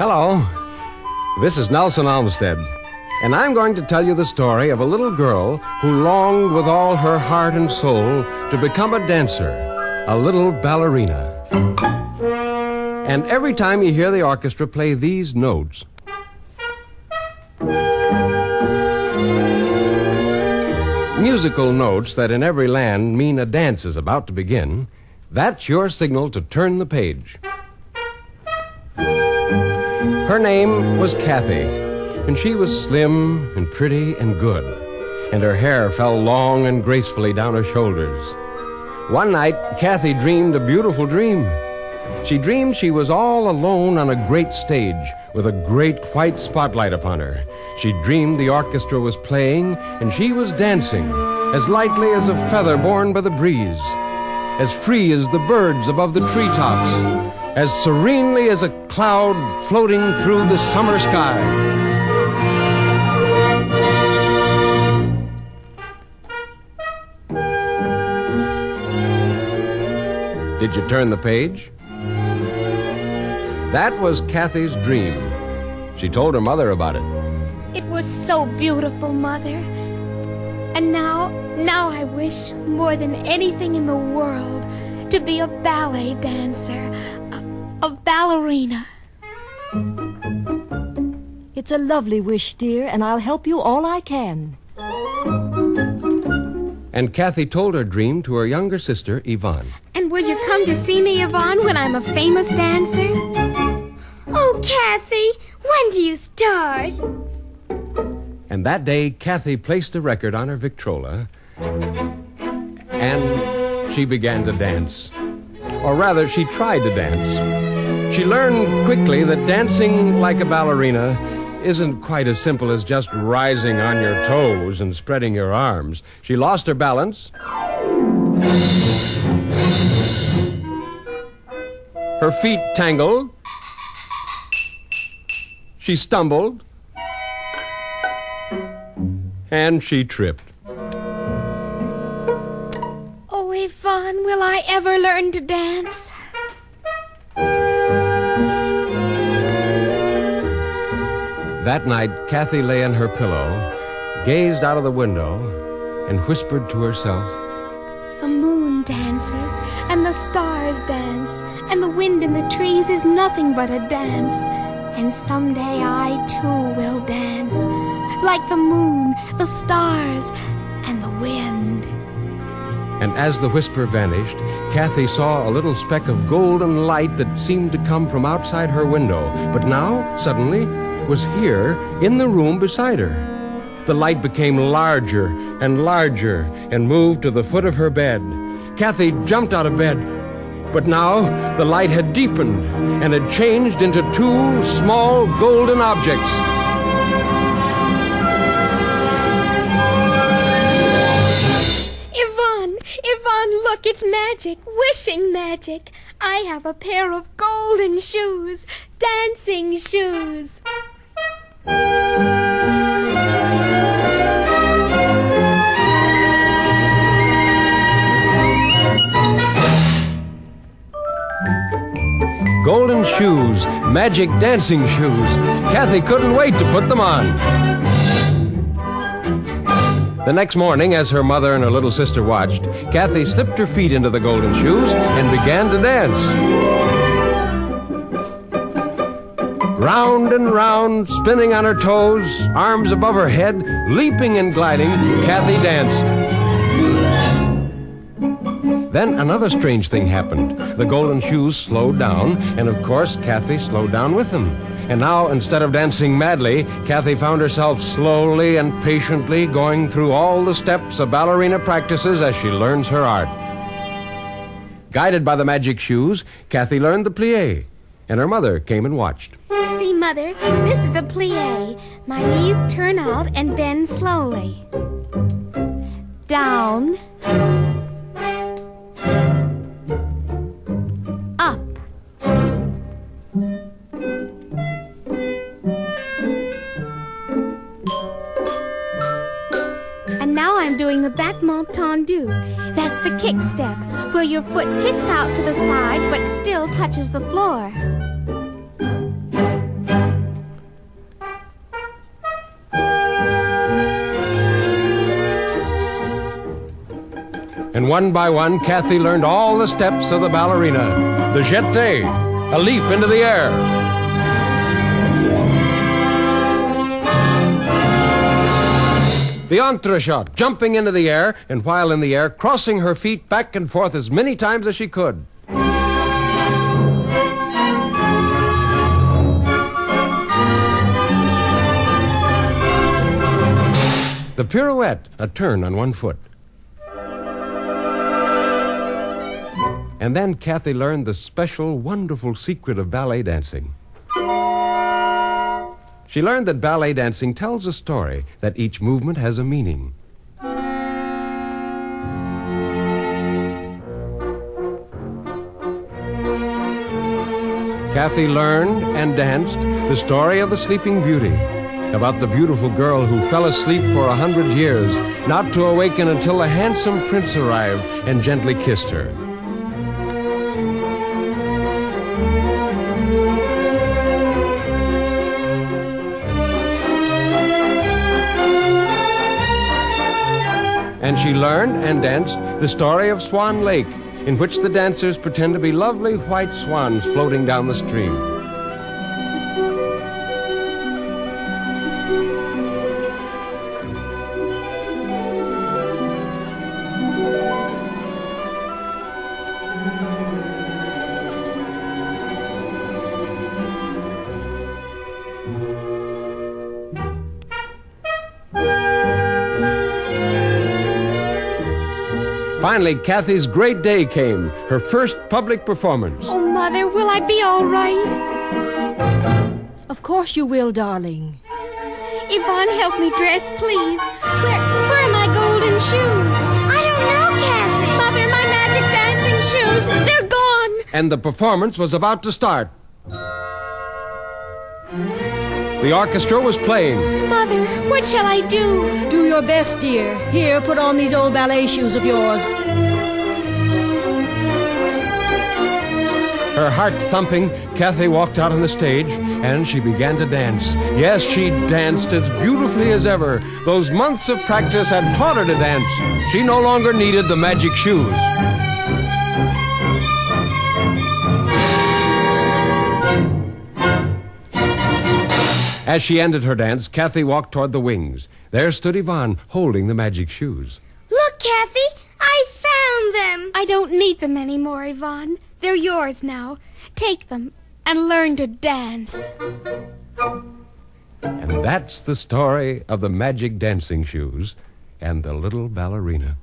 Hello, this is Nelson Olmsted, and I'm going to tell you the story of a little girl who longed with all her heart and soul to become a dancer, a little ballerina. And every time you hear the orchestra play these notes, musical notes that in every land mean a dance is about to begin, that's your signal to turn the page. Her name was Kathy, and she was slim and pretty and good, and her hair fell long and gracefully down her shoulders. One night, Kathy dreamed a beautiful dream. She dreamed she was all alone on a great stage with a great white spotlight upon her. She dreamed the orchestra was playing, and she was dancing as lightly as a feather borne by the breeze, as free as the birds above the treetops, as serenely as a cloud floating through the summer sky. Did you turn the page? That was Kathy's dream. She told her mother about it. It was so beautiful, Mother. And now I wish more than anything in the world to be a ballet dancer, a ballerina. It's a lovely wish, dear, and I'll help you all I can. And Kathy told her dream to her younger sister, Yvonne. And will you come to see me, Yvonne, when I'm a famous dancer? Oh, Kathy, when do you start? And that day, Kathy placed a record on her Victrola, and she began to dance. Or rather, she tried to dance. She learned quickly that dancing like a ballerina isn't quite as simple as just rising on your toes and spreading your arms. She lost her balance. Her feet tangled. She stumbled. And she tripped. Oh, Yvonne, will I ever learn to dance? That night, Kathy lay on her pillow, gazed out of the window, and whispered to herself, The moon dances, and the stars dance, and the wind in the trees is nothing but a dance. And someday I, too, will dance, like the moon, the stars, and the wind. And as the whisper vanished, Kathy saw a little speck of golden light that seemed to come from outside her window, but now, suddenly, was here in the room beside her. The light became larger and larger and moved to the foot of her bed. Kathy jumped out of bed, but now the light had deepened and had changed into two small golden objects. Yvonne, look, it's magic, wishing magic. I have a pair of golden shoes, dancing shoes. Golden shoes, magic dancing shoes. Kathy couldn't wait to put them on. The next morning, as her mother and her little sister watched, Kathy slipped her feet into the golden shoes and began to dance. Round and round, spinning on her toes, arms above her head, leaping and gliding, Kathy danced. Then another strange thing happened. The golden shoes slowed down, and of course, Kathy slowed down with them. And now, instead of dancing madly, Kathy found herself slowly and patiently going through all the steps a ballerina practices as she learns her art. Guided by the magic shoes, Kathy learned the plie, and her mother came and watched. See, Mother, this is the plie. My knees turn out and bend slowly. Down. Up. And now I'm doing the battement tendu. That's the kick step, where your foot kicks out to the side but still touches the floor. And one by one, Kathy learned all the steps of the ballerina. The jeté, a leap into the air. The entreshot, jumping into the air, and while in the air, crossing her feet back and forth as many times as she could. The pirouette, a turn on one foot. And then Kathy learned the special, wonderful secret of ballet dancing. She learned that ballet dancing tells a story, that each movement has a meaning. Kathy learned and danced the story of the Sleeping Beauty, about the beautiful girl who fell asleep for 100 years, not to awaken until a handsome prince arrived and gently kissed her. And she learned and danced the story of Swan Lake, in which the dancers pretend to be lovely white swans floating down the stream. Finally, Kathy's great day came, her first public performance. Oh, Mother, will I be all right? Of course you will, darling. Yvonne, help me dress, please. Where are my golden shoes? I don't know, Kathy. Mother, my magic dancing shoes, they're gone. And the performance was about to start. The orchestra was playing. Mother, what shall I do? Do your best, dear. Here, put on these old ballet shoes of yours. Her heart thumping, Kathy walked out on the stage, and she began to dance. Yes, she danced as beautifully as ever. Those months of practice had taught her to dance. She no longer needed the magic shoes. As she ended her dance, Kathy walked toward the wings. There stood Yvonne, holding the magic shoes. Look, Kathy, I found them. I don't need them anymore, Yvonne. They're yours now. Take them and learn to dance. And that's the story of the magic dancing shoes and the little ballerina.